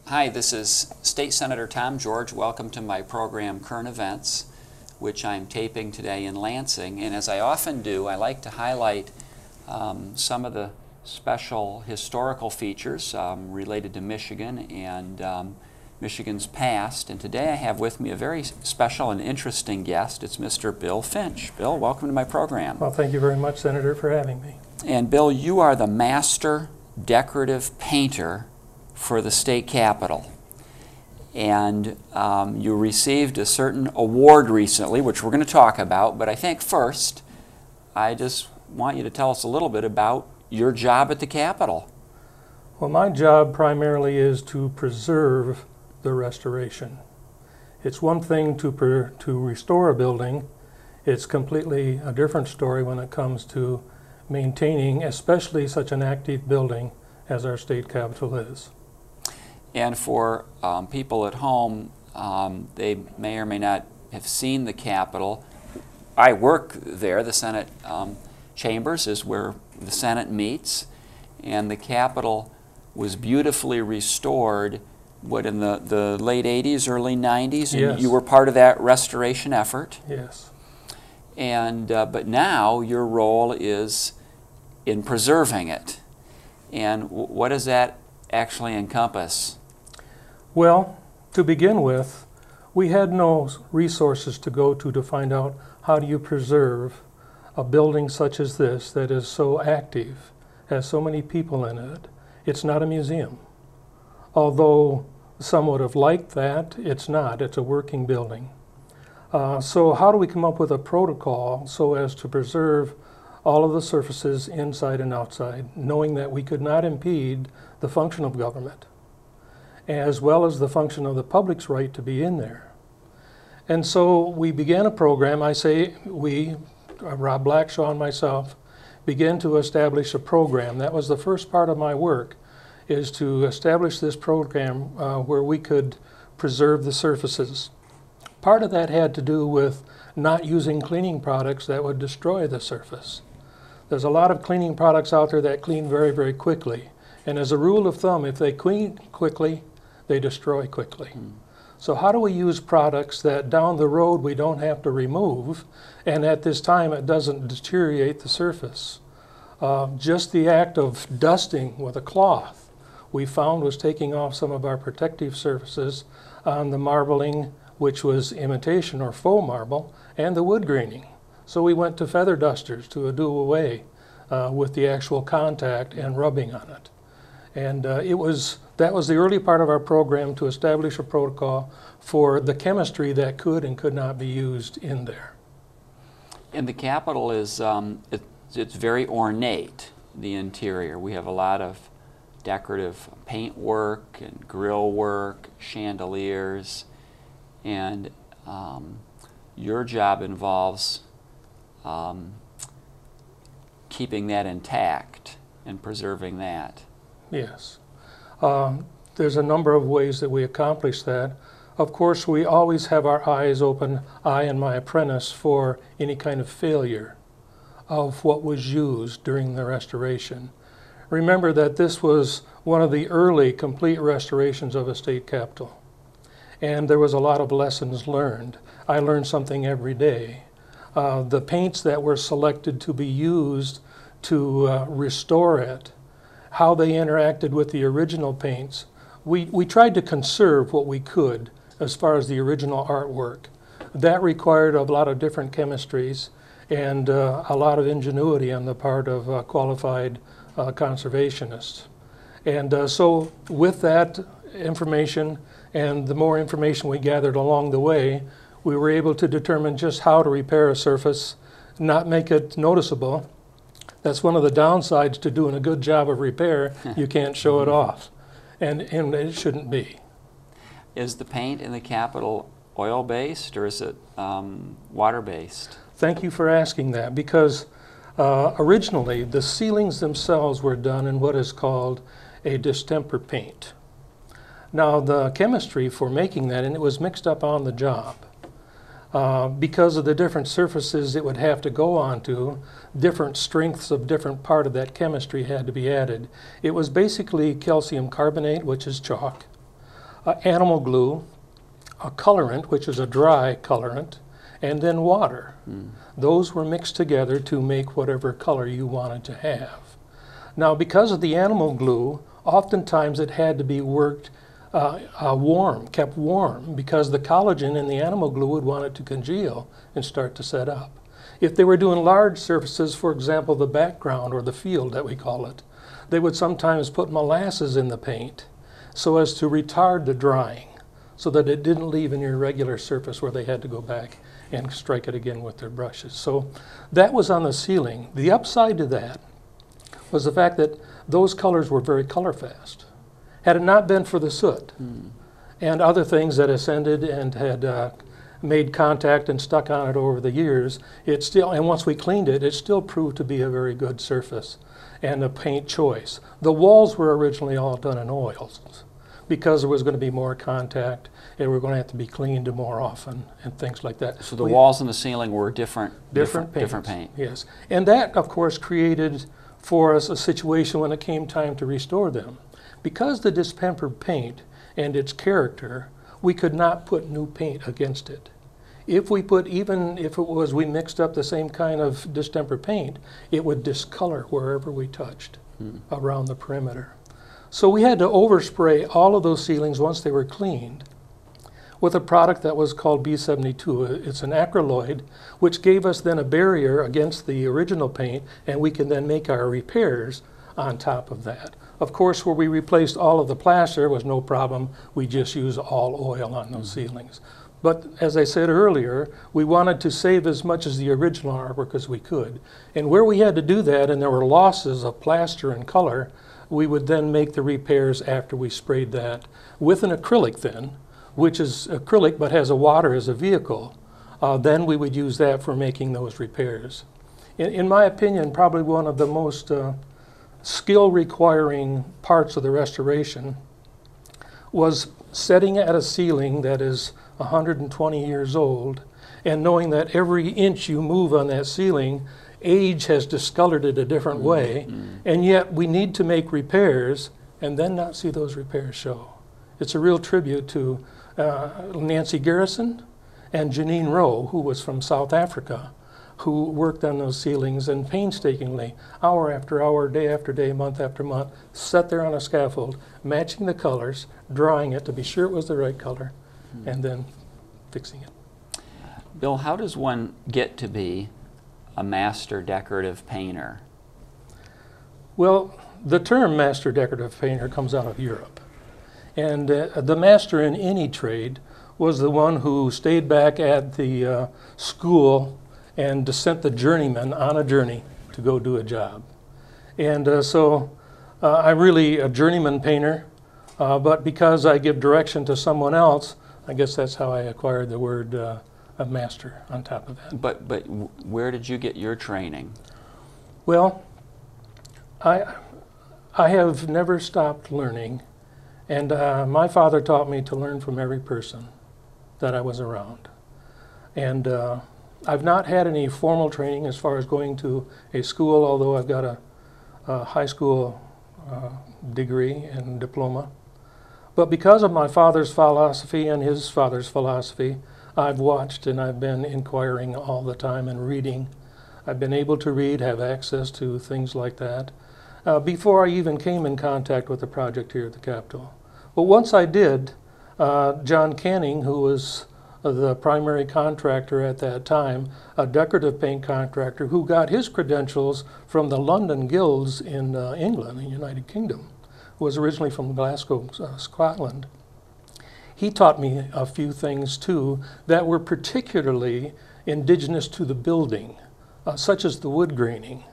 Hi, this is State Senator Tom George. Welcome to my program Current Events, which I'm taping today in Lansing. And as I often do, I like to highlight some of the special historical features related to Michigan and Michigan's past. And today I have with me a very special and interesting guest. It's Mr. Bill Finch. Bill, welcome to my program. Well, thank you very much, Senator, for having me. And Bill, you are the master decorative painter for the state capitol. And you received a certain award recently, which we're going to talk about, but I think first, I just want you to tell us a little bit about your job at the Capitol. Well, my job primarily is to preserve the restoration. It's one thing to restore a building. It's completely a different story when it comes to maintaining, especially such an active building as our state capitol is. And for people at home, they may or may not have seen the Capitol. I work there. The Senate chambers is where the Senate meets, and the Capitol was beautifully restored, what, in the late 80s, early 90s? And yes. You were part of that restoration effort. Yes. And but now your role is in preserving it. And what does that actually encompass? Well, to begin with, we had no resources to go to find out how do you preserve a building such as this that is so active, has so many people in it. It's not a museum. Although some would have liked that, it's not. It's a working building. So how do we come up with a protocol so as to preserve all of the surfaces inside and outside, knowing that we could not impede the function of government, as well as the function of the public's right to be in there. And so we began a program. I say we, Rob Blackshaw and myself, began to establish a program. That was the first part of my work, is to establish this program where we could preserve the surfaces. Part of that had to do with not using cleaning products that would destroy the surface. There's a lot of cleaning products out there that clean very, very quickly. And as a rule of thumb, if they clean quickly, they destroy quickly. So how do we use products that down the road we don't have to remove, and at this time it doesn't deteriorate the surface? Just the act of dusting with a cloth, we found, was taking off some of our protective surfaces on the marbling, which was imitation or faux marble, and the wood graining. So we went to feather dusters to do away with the actual contact and rubbing on it. And that was the early part of our program, to establish a protocol for the chemistry that could and could not be used in there. And the Capitol is, it's very ornate, the interior. We have a lot of decorative paint work and grill work, chandeliers, and your job involves keeping that intact and preserving that. Yes. There's a number of ways that we accomplish that. Of course, we always have our eyes open, I and my apprentice, for any kind of failure of what was used during the restoration. Remember that this was one of the early complete restorations of a state capitol. And there was a lot of lessons learned. I learned something every day. The paints that were selected to be used to restore it, how they interacted with the original paints. We tried to conserve what we could as far as the original artwork. That required a lot of different chemistries and a lot of ingenuity on the part of qualified conservationists. And so with that information and the more information we gathered along the way, we were able to determine just how to repair a surface, not make it noticeable. That's one of the downsides to doing a good job of repair. You can't show it off, and it shouldn't be. Is the paint in the Capitol oil-based, or is it water-based? Thank you for asking that, because originally the ceilings themselves were done in what is called a distemper paint. Now the chemistry for making that, and it was mixed up on the job. Because of the different surfaces it would have to go onto, different strengths of different part of that chemistry had to be added. It was basically calcium carbonate, which is chalk, animal glue, a colorant, which is a dry colorant, and then water. Those were mixed together to make whatever color you wanted to have. Now, because of the animal glue, oftentimes it had to be worked kept warm, because the collagen in the animal glue would want it to congeal and start to set up. If they were doing large surfaces, for example, the background or the field that we call it, they would sometimes put molasses in the paint so as to retard the drying, so that it didn't leave an irregular surface where they had to go back and strike it again with their brushes. So that was on the ceiling. The upside to that was the fact that those colors were very color fast. Had it not been for the soot and other things that ascended and had made contact and stuck on it over the years, it still, and once we cleaned it, it still proved to be a very good surface and a paint choice. The walls were originally all done in oils because there was going to be more contact and we're going to have to be cleaned more often and things like that. So the walls and the ceiling were different paint. Yes, and that of course created for us a situation when it came time to restore them. Because the distempered paint and its character, we could not put new paint against it. If we put, even if it was we mixed up the same kind of distempered paint, it would discolor wherever we touched around the perimeter. So we had to overspray all of those ceilings once they were cleaned with a product that was called B72. It's an acryloid, which gave us then a barrier against the original paint, and we can then make our repairs on top of that. Of course, where we replaced all of the plaster was no problem. We just used all oil on those ceilings. But as I said earlier, we wanted to save as much as the original artwork as we could. And where we had to do that, and there were losses of plaster and color, we would then make the repairs after we sprayed that with an acrylic then, which is acrylic but has a water as a vehicle. Then we would use that for making those repairs. In my opinion, probably one of the most skill requiring parts of the restoration was setting at a ceiling that is 120 years old and knowing that every inch you move on that ceiling, age has discolored it a different way, and yet we need to make repairs and then not see those repairs show. It's a real tribute to Nancy Garrison and Janine Rowe, who was from South Africa, who worked on those ceilings and painstakingly, hour after hour, day after day, month after month, sat there on a scaffold, matching the colors, drawing it to be sure it was the right color, and then fixing it. Bill, how does one get to be a master decorative painter? Well, the term master decorative painter comes out of Europe. And the master in any trade was the one who stayed back at the school and sent the journeyman on a journey to go do a job. And so I'm really a journeyman painter, but because I give direction to someone else, I guess that's how I acquired the word a master on top of that. But where did you get your training? Well, I have never stopped learning, and my father taught me to learn from every person that I was around. And I've not had any formal training as far as going to a school, although I've got a high school degree and diploma. But because of my father's philosophy and his father's philosophy, I've watched and I've been inquiring all the time and reading. I've been able to read, have access to things like that, before I even came in contact with the project here at the Capitol. But once I did, John Canning, who was the primary contractor at that time, a decorative paint contractor who got his credentials from the London Guilds in England, the United Kingdom, who was originally from Glasgow, Scotland. He taught me a few things too that were particularly indigenous to the building, such as the wood graining.